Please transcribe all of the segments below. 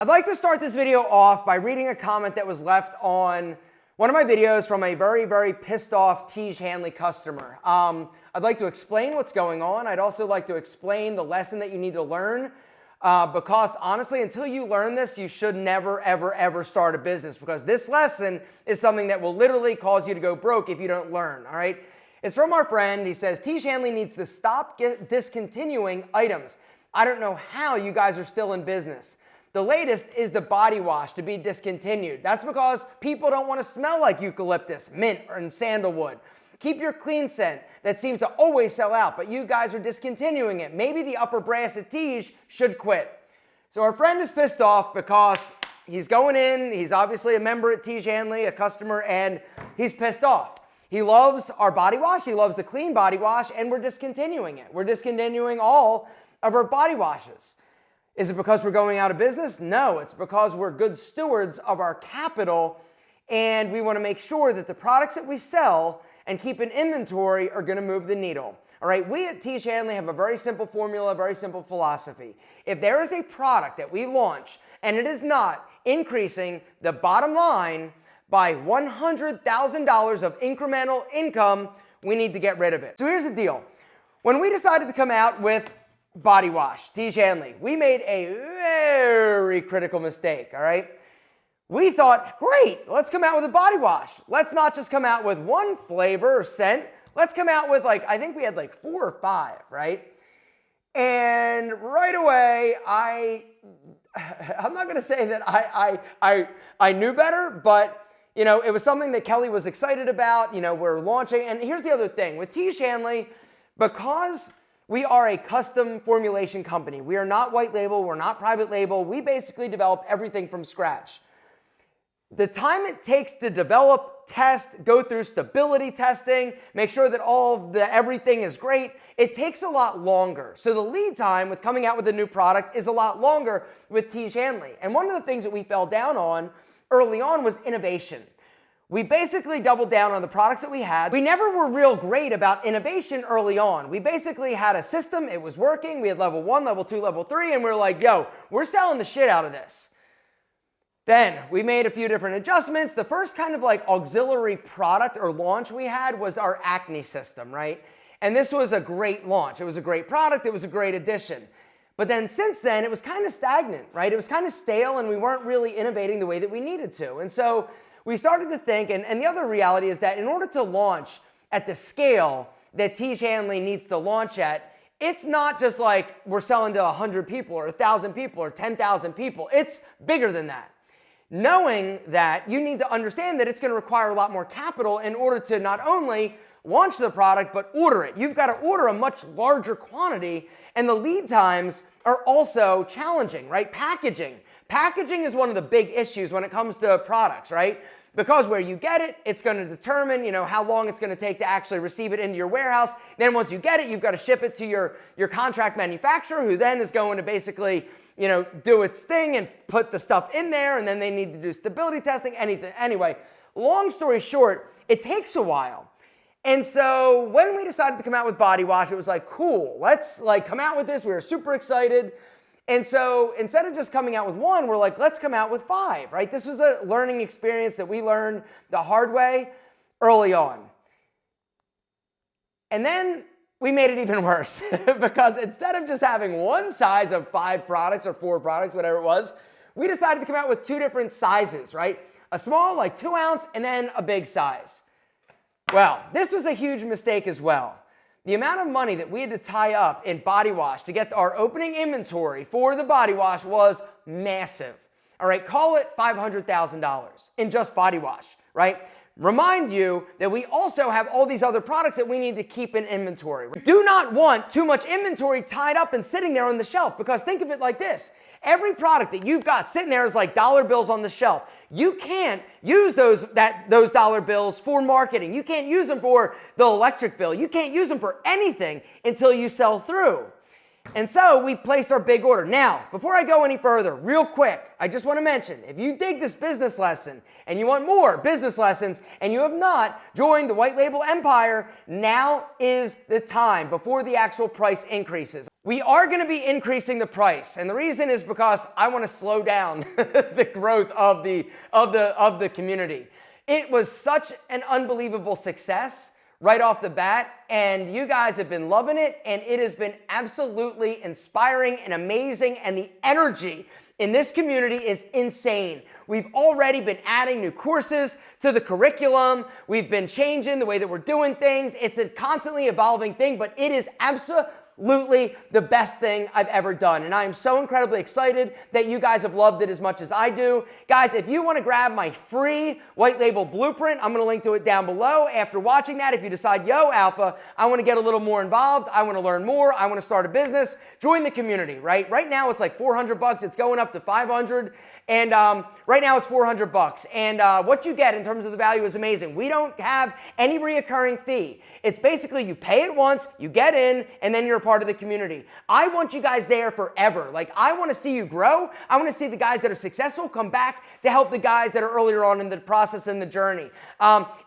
I'd like to start this video off by reading a comment that was left on one of my videos from a very pissed off Tiege Hanley customer. I'd like to explain what's going on. I'd also like to explain the lesson that you need to learn because honestly, until you learn this, you should never, ever start a business, because this lesson is something that will literally cause you to go broke if you don't learn, all right? It's from our friend. He says, Tiege Hanley needs to stop discontinuing items. I don't know how you guys are still in business. The latest is the body wash to be discontinued. That's because people don't want to smell like eucalyptus, mint, and sandalwood. Keep your clean scent that seems to always sell out, but you guys are discontinuing it. Maybe the upper brass at Tiege should quit. So our friend is pissed off because he's going in. He's obviously a member at Tiege Hanley, a customer, and he's pissed off. He loves our body wash. He loves the clean body wash, and we're discontinuing it. We're discontinuing all of our body washes. Is it because we're going out of business? No, it's because we're good stewards of our capital, and we want to make sure that the products that we sell and keep in inventory are going to move the needle. All right, we at Tiege Hanley have a very simple formula, a very simple philosophy. If there is a product that we launch and it is not increasing the bottom line by $100,000 of incremental income, we need to get rid of it. So here's the deal. When we decided to come out with body wash, Tiege Hanley, we made a very critical mistake, all right? We thought, great, let's come out with a body wash. Let's not just come out with one flavor or scent. Let's come out with I think we had 4 or 5, right? And right away, I'm not gonna say that I knew better, but it was something that Kelly was excited about. We're launching, and here's the other thing. With Tiege Hanley, because we are a custom formulation company. We are not white label. We're not private label. We basically develop everything from scratch. The time it takes to develop, test, go through stability testing, make sure that everything is great, it takes a lot longer. So the lead time with coming out with a new product is a lot longer with Tiege Hanley. And one of the things that we fell down on early on was innovation. We basically doubled down on the products that we had. We never were real great about innovation early on. We basically had a system, it was working. We had level 1, level 2, level 3, and we were like, yo, we're selling the shit out of this. Then we made a few different adjustments. The first kind of auxiliary product or launch we had was our acne system, right? And this was a great launch. It was a great product. It was a great addition. But then since then, it was kind of stagnant, right? It was kind of stale, and we weren't really innovating the way that we needed to. And so we started to think, and the other reality is that in order to launch at the scale that Tiege Hanley needs to launch at, it's not just we're selling to 100 people or 1,000 people or 10,000 people. It's bigger than that. Knowing that, you need to understand that it's going to require a lot more capital in order to not only launch the product, but order it. You've got to order a much larger quantity, and the lead times are also challenging, right? Packaging. Packaging is one of the big issues when it comes to products, right? Because where you get it, it's going to determine, how long it's going to take to actually receive it into your warehouse. Then once you get it, you've got to ship it to your contract manufacturer, who then is going to basically, do its thing and put the stuff in there, and then they need to do stability testing, anything. Anyway, long story short, it takes a while. And so when we decided to come out with body wash, it was cool, let's come out with this. We were super excited. And so instead of just coming out with 1, we're let's come out with 5, right? This was a learning experience that we learned the hard way early on. And then we made it even worse because instead of just having one size of 5 products or 4 products, whatever it was, we decided to come out with 2 different sizes, right? A small, 2 ounce, and then a big size. Well, this was a huge mistake as well. The amount of money that we had to tie up in body wash to get our opening inventory for the body wash was massive. All right, call it $500,000 in just body wash, right? Remind you that we also have all these other products that we need to keep in inventory. We do not want too much inventory tied up and sitting there on the shelf, because think of it like this. Every product that you've got sitting there is like dollar bills on the shelf. You can't use those dollar bills for marketing. You can't use them for the electric bill. You can't use them for anything until you sell through. And so we placed our big order. Now, before I go any further, real quick, I just want to mention, if you dig this business lesson and you want more business lessons and you have not joined the White Label Empire, now is the time before the actual price increases. We are going to be increasing the price, and the reason is because I want to slow down the growth of the community. It was such an unbelievable success right off the bat, and you guys have been loving it, and it has been absolutely inspiring and amazing, and the energy in this community is insane. We've already been adding new courses to the curriculum. We've been changing the way that we're doing things. It's a constantly evolving thing, but it is absolutely the best thing I've ever done. And I am so incredibly excited that you guys have loved it as much as I do. Guys, if you want to grab my free white label blueprint, I'm going to link to it down below. After watching that, if you decide, yo, Alpha, I want to get a little more involved, I want to learn more, I want to start a business, join the community, right? Right now it's like $400. It's going up to $500. And right now it's $400. And what you get in terms of the value is amazing. We don't have any reoccurring fee. It's basically you pay it once, you get in, and then you're a part of the community. I want you guys there forever. Like, I want to see you grow. I want to see the guys that are successful come back to help the guys that are earlier on in the process and the journey.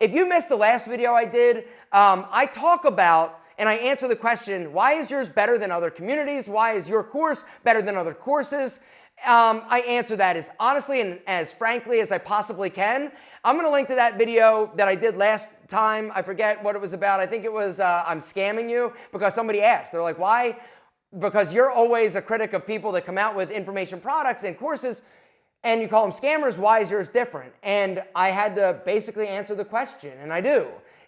If you missed the last video I did, I talk about and I answer the question, why is yours better than other communities? Why is your course better than other courses? I answer that as honestly and as frankly as I possibly can. I'm going to link to that video that I did last time. I forget what it was about. I think it was I'm scamming you, because somebody asked. They're like, why? Because you're always a critic of people that come out with information products and courses and you call them scammers. Why is yours different? And I had to basically answer the question, and I do.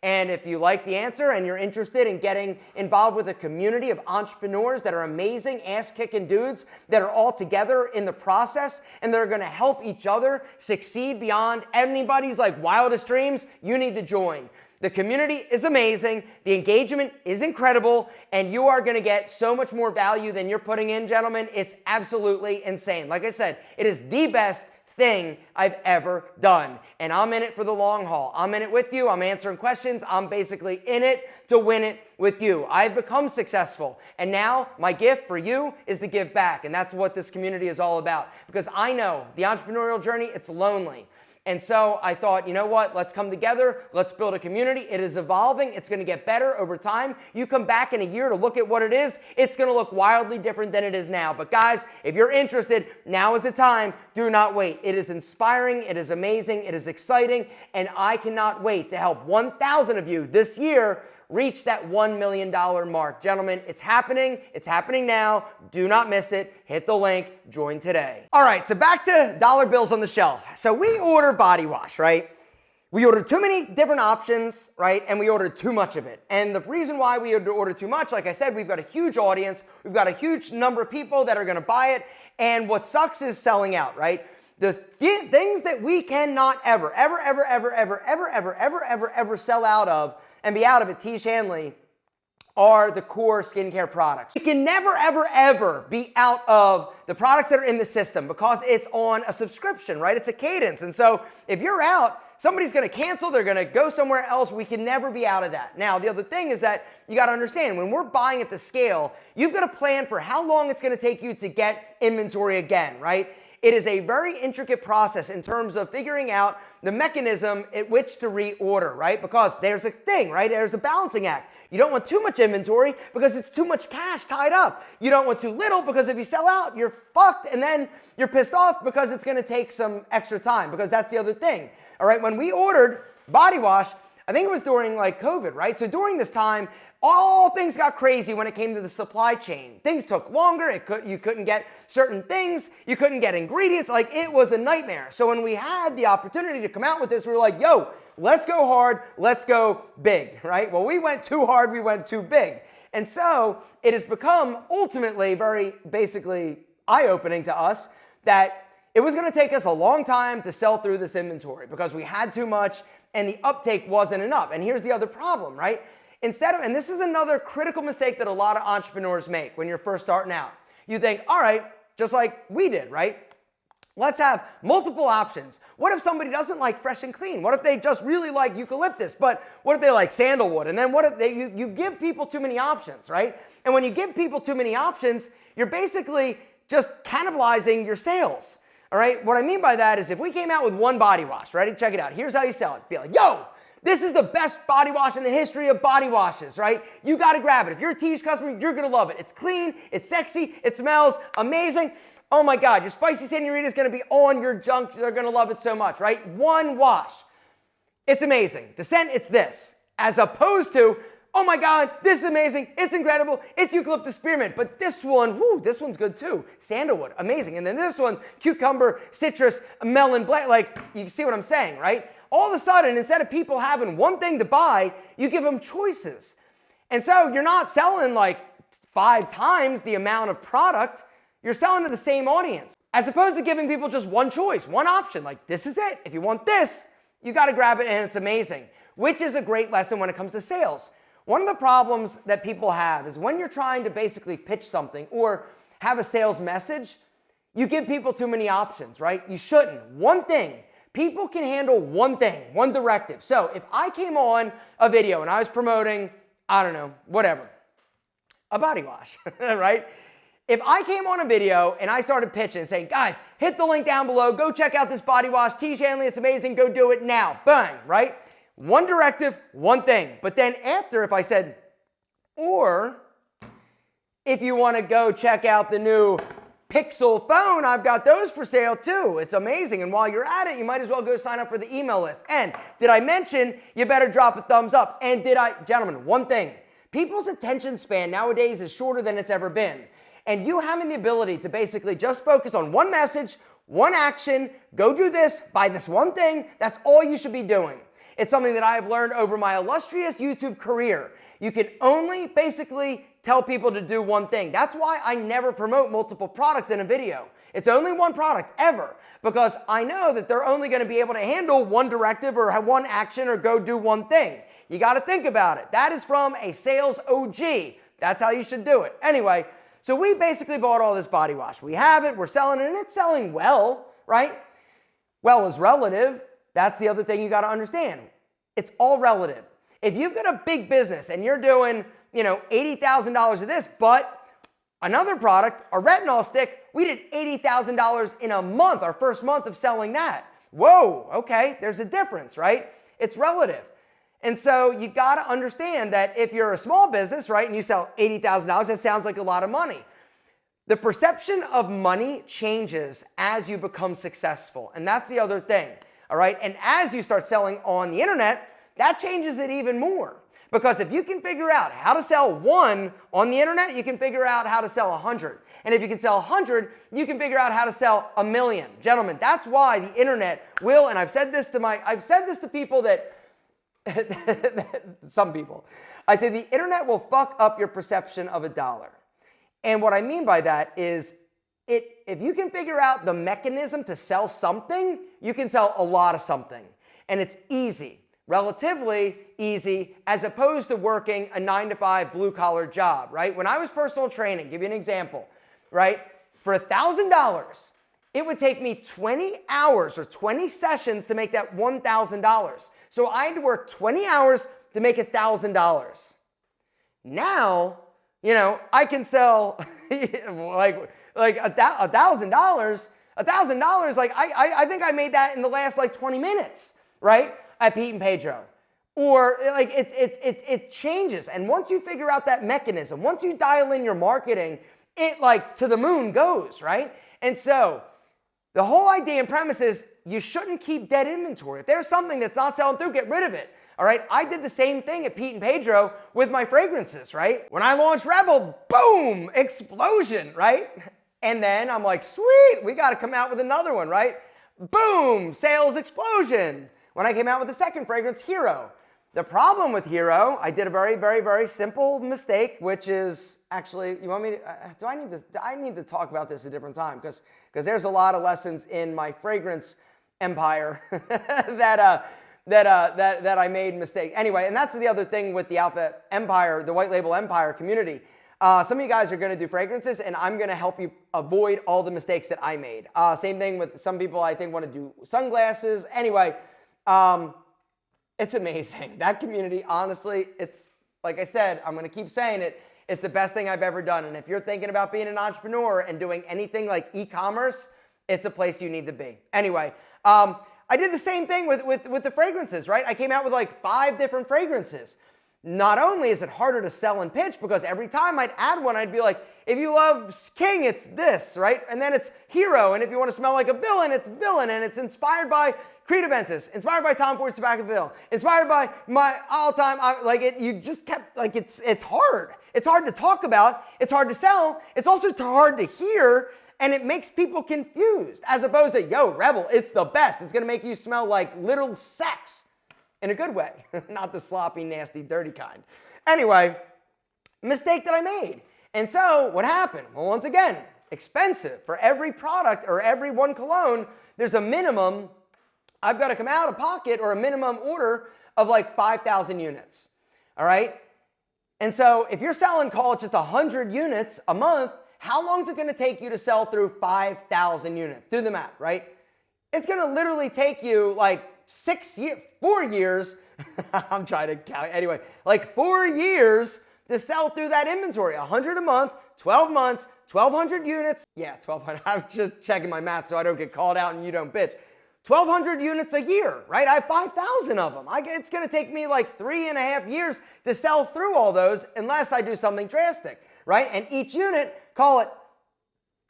And if you like the answer and you're interested in getting involved with a community of entrepreneurs that are amazing, ass-kicking dudes that are all together in the process and they're going to help each other succeed beyond anybody's like wildest dreams, you need to join. The community is amazing, the engagement is incredible, and you are going to get so much more value than you're putting in, gentlemen. It's absolutely insane. Like I said, it is the best thing I've ever done, and I'm in it for the long haul. I'm in it with you. I'm answering questions. I'm basically in it to win it with you. I've become successful, and now my gift for you is to give back, and that's what this community is all about, because I know the entrepreneurial journey, it's lonely. And so I thought, you know what, let's come together, let's build a community. It is evolving, it's gonna get better over time. You come back in a year to look at what it is, it's gonna look wildly different than it is now. But guys, if you're interested, now is the time, do not wait. It is inspiring, it is amazing, it is exciting, and I cannot wait to help 1,000 of you this year reach that $1 million mark. Gentlemen, it's happening now. Do not miss it. Hit the link, join today. All right, so back to dollar bills on the shelf. So we order body wash, right? We ordered too many different options, right? And we ordered too much of it. And the reason why we ordered too much, like I said, we've got a huge audience. We've got a huge number of people that are gonna buy it. And what sucks is selling out, right? The things that we cannot ever sell out of and be out of at Tiege Hanley are the core skincare products. You can never, ever be out of the products that are in the system because it's on a subscription, right? It's a cadence. And so if you're out, somebody's gonna cancel, they're gonna go somewhere else. We can never be out of that. Now, the other thing is that you gotta understand, when we're buying at the scale, you've gotta plan for how long it's gonna take you to get inventory again, right? It is a very intricate process in terms of figuring out the mechanism at which to reorder, right? Because there's a thing, right? There's a balancing act. You don't want too much inventory because it's too much cash tied up. You don't want too little because if you sell out, you're fucked, and then you're pissed off because it's gonna take some extra time, because that's the other thing. All right, when we ordered body wash, I think it was during like COVID, right? So during this time, all things got crazy when it came to the supply chain. Things took longer. You couldn't get certain things. You couldn't get ingredients. Like, it was a nightmare. So when we had the opportunity to come out with this, we were like, yo, let's go hard. Let's go big, right? Well, we went too hard. We went too big. And so it has become ultimately very basically eye-opening to us that it was going to take us a long time to sell through this inventory because we had too much and the uptake wasn't enough. And here's the other problem, right? Instead of, and this is another critical mistake that a lot of entrepreneurs make when you're first starting out. You think, all right, just like we did, right? Let's have multiple options. What if somebody doesn't like fresh and clean? What if they just really like eucalyptus, but what if they like sandalwood? And then what if you give people too many options, right? And when you give people too many options, you're basically just cannibalizing your sales, all right? What I mean by that is if we came out with one body wash, ready? Check it out. Here's how you sell it. Be like, yo, this is the best body wash in the history of body washes, right? You got to grab it. If you're a Tiege customer, you're going to love it. It's clean, it's sexy, it smells amazing. Oh my God, your spicy senorita is going to be on your junk. They're going to love it so much, right? One wash. It's amazing. The scent, it's this. As opposed to, oh my God, this is amazing. It's incredible. It's eucalyptus spearmint. But this one, whoo, this one's good too. Sandalwood, amazing. And then this one, cucumber, citrus, melon, black. Like, you see what I'm saying, right? All of a sudden, instead of people having one thing to buy, you give them choices. And so you're not selling like 5 times the amount of product. You're selling to the same audience, as opposed to giving people just one choice, one option. Like, this is it. If you want this, you got to grab it, and it's amazing, which is a great lesson when it comes to sales. One of the problems that people have is when you're trying to basically pitch something or have a sales message, you give people too many options, right? You shouldn't. One thing. People can handle one thing, one directive. So if I came on a video and I was promoting, I don't know, whatever, a body wash, right? If I came on a video and I started pitching saying, guys, hit the link down below, go check out this body wash, Tiege Hanley, it's amazing, go do it now, bang, right? One directive, one thing. But then after, if I said, or if you want to go check out the new Pixel phone, I've got those for sale too. It's amazing. And while you're at it, you might as well go sign up for the email list. And did I mention you better drop a thumbs up? And gentlemen, one thing, people's attention span nowadays is shorter than it's ever been. And you having the ability to basically just focus on one message, one action, go do this, buy this one thing, that's all you should be doing. It's something that I have learned over my illustrious YouTube career. You can only basically tell people to do one thing. That's why I never promote multiple products in a video. It's only one product ever, because I know that they're only going to be able to handle one directive or have one action or go do one thing. You got to think about it. That is from a sales OG. That's how you should do it. Anyway, so we basically bought all this body wash. We have it, we're selling it, and it's selling well, right? Well is relative. That's the other thing you got to understand. It's all relative. If you've got a big business and you're doing, $80,000 of this, but another product, a retinol stick, we did $80,000 in a month, our first month of selling that. Whoa, okay, there's a difference, right? It's relative. And so you got to understand that if you're a small business, right, and you sell $80,000, that sounds like a lot of money. The perception of money changes as you become successful. And that's the other thing, all right? And as you start selling on the internet, that changes it even more. Because if you can figure out how to sell 1 on the internet, you can figure out how to sell 100. And if you can sell 100, you can figure out how to sell 1,000,000. Gentlemen, that's why the internet will, and I've said this to people that, some people, I say the internet will fuck up your perception of a dollar. And what I mean by that is if you can figure out the mechanism to sell something, you can sell a lot of something. And it's easy. Relatively easy, as opposed to working a 9-to-5 blue-collar job, right? When I was personal training, give you an example, right? For $1,000, it would take me 20 hours or 20 sessions to make that $1,000. So I had to work 20 hours to make $1,000. Now, I can sell like $1,000. $1,000, like I think I made that in the last 20 minutes, right? At Pete and Pedro. Or like it changes. And once you figure out that mechanism, once you dial in your marketing, it to the moon goes, right? And so the whole idea and premise is you shouldn't keep dead inventory. If there's something that's not selling through, get rid of it. All right, I did the same thing at Pete and Pedro with my fragrances, right? When I launched Rebel, boom, explosion, right? And then I'm like, sweet, we got to come out with another one, right? Boom, sales explosion. When I came out with the second fragrance, Hero. The problem with Hero, I did a very, very, very simple mistake, which is actually, you want me to, I need to talk about this a different time because there's a lot of lessons in my fragrance empire that I made mistake. Anyway, and that's the other thing with the Alpha Empire, the white label empire community. Some of you guys are going to do fragrances, and I'm going to help you avoid all the mistakes that I made. Same thing with some people I think want to do sunglasses. Anyway, it's amazing. That community, honestly, it's, like I said, I'm going to keep saying it, it's the best thing I've ever done. And if you're thinking about being an entrepreneur and doing anything like e-commerce, it's a place you need to be. Anyway, I did the same thing with the fragrances, right? I came out with like 5 different fragrances. Not only is it harder to sell and pitch, because every time I'd add one, I'd be like, if you love King, it's this, right? And then it's Hero, and if you want to smell like a villain, it's Villain, and it's inspired by Creed Aventus, inspired by Tom Ford's Tobacco, inspired by my all-time, you just kept, like, it's hard. It's hard to talk about, it's hard to sell, it's also hard to hear, and it makes people confused, as opposed to, yo, Rebel, it's the best. It's going to make you smell like little sex in a good way, not the sloppy, nasty, dirty kind. Anyway, mistake that I made. And so what happened? Well, once again, expensive. For every product or every one cologne, there's a minimum. I've got to come out of pocket, or a minimum order of like 5,000 units. All right? And so if you're selling, call it just 100 units a month, how long is it going to take you to sell through 5,000 units? Do the math, right? It's going to literally take you like 4 years. I'm trying to count. Anyway, like 4 years to sell through that inventory. 100 a month, 12 months, 1,200 units. Yeah, 1,200. I'm just checking my math so I don't get called out and you don't bitch. 1,200 units a year, right? I have 5,000 of them. It's going to take me like 3.5 years to sell through all those unless I do something drastic, right? And each unit, call it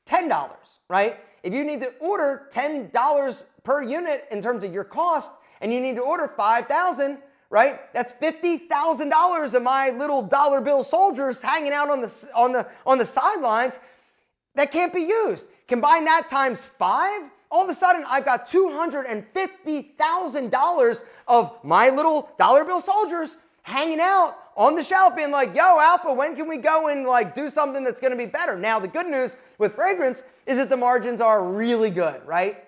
$10, right? If you need to order $10 per unit in terms of your cost, and you need to order 5,000, right? That's $50,000 of my little dollar bill soldiers hanging out on the sidelines that can't be used. Combine that times 5, all of a sudden I've got $250,000 of my little dollar bill soldiers hanging out on the shelf being like, yo, Alpha, when can we go and like do something that's going to be better? Now, the good news with fragrance is that the margins are really good, right?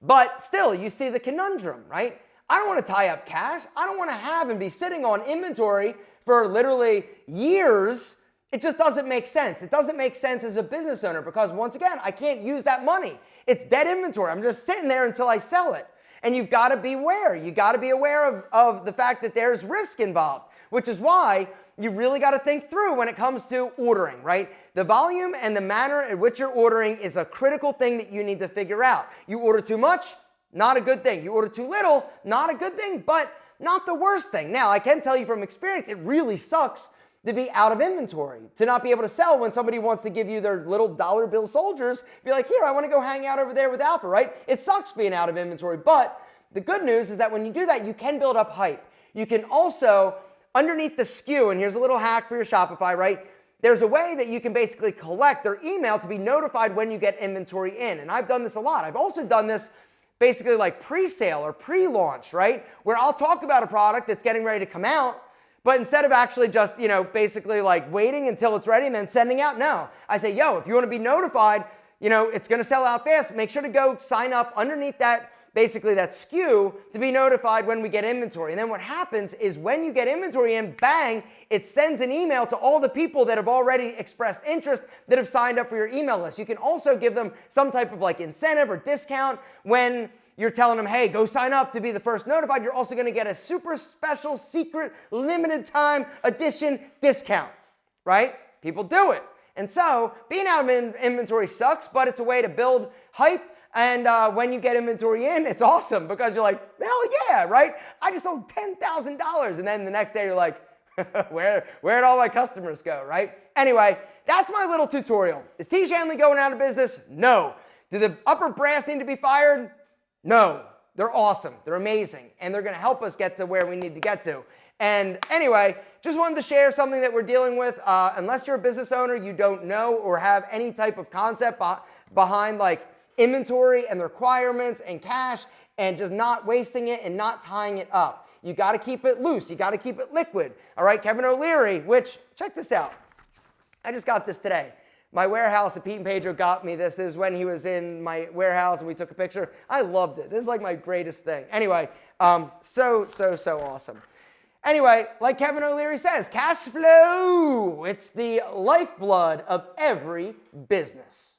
But still, you see the conundrum, right? I don't want to tie up cash. I don't want to have and be sitting on inventory for literally years. It just doesn't make sense. It doesn't make sense as a business owner because, once again, I can't use that money. It's dead inventory. I'm just sitting there until I sell it. And you've got to be aware. You've got to be aware of the fact that there's risk involved, which is why you really got to think through when it comes to ordering, right? The volume and the manner in which you're ordering is a critical thing that you need to figure out. You order too much, not a good thing. You order too little, not a good thing, but not the worst thing. Now, I can tell you from experience, it really sucks to be out of inventory, to not be able to sell when somebody wants to give you their little dollar bill soldiers, be like, here, I want to go hang out over there with Alpha, right? It sucks being out of inventory, but the good news is that when you do that, you can build up hype. You can also, underneath the SKU, and here's a little hack for your Shopify, right? There's a way that you can basically collect their email to be notified when you get inventory in. And I've done this a lot. I've also done this basically like pre-sale or pre-launch, right? Where I'll talk about a product that's getting ready to come out, but instead of actually just, basically like waiting until it's ready and then sending out, no. I say, yo, if you want to be notified, it's going to sell out fast, make sure to go sign up underneath that, basically that SKU, to be notified when we get inventory. And then what happens is when you get inventory in, bang, it sends an email to all the people that have already expressed interest that have signed up for your email list. You can also give them some type of like incentive or discount when you're telling them, hey, go sign up to be the first notified. You're also going to get a super special, secret, limited time edition discount, right? People do it. And so being out of inventory sucks, but it's a way to build hype. And when you get inventory in, it's awesome because you're like, hell yeah, right? I just sold $10,000. And then the next day you're like, where'd all my customers go, right? Anyway, that's my little tutorial. Is Tiege Hanley going out of business? No. Do the upper brass need to be fired? No. They're awesome. They're amazing. And they're going to help us get to where we need to get to. And anyway, just wanted to share something that we're dealing with. Unless you're a business owner, you don't know or have any type of concept behind like inventory and the requirements and cash and just not wasting it and not tying it up. You got to keep it loose. You got to keep it liquid. All right, Kevin O'Leary, which, check this out. I just got this today. My warehouse at Pete and Pedro got me this. This is when he was in my warehouse and we took a picture. I loved it. This is like my greatest thing. Anyway, so awesome. Anyway, like Kevin O'Leary says, cash flow, it's the lifeblood of every business.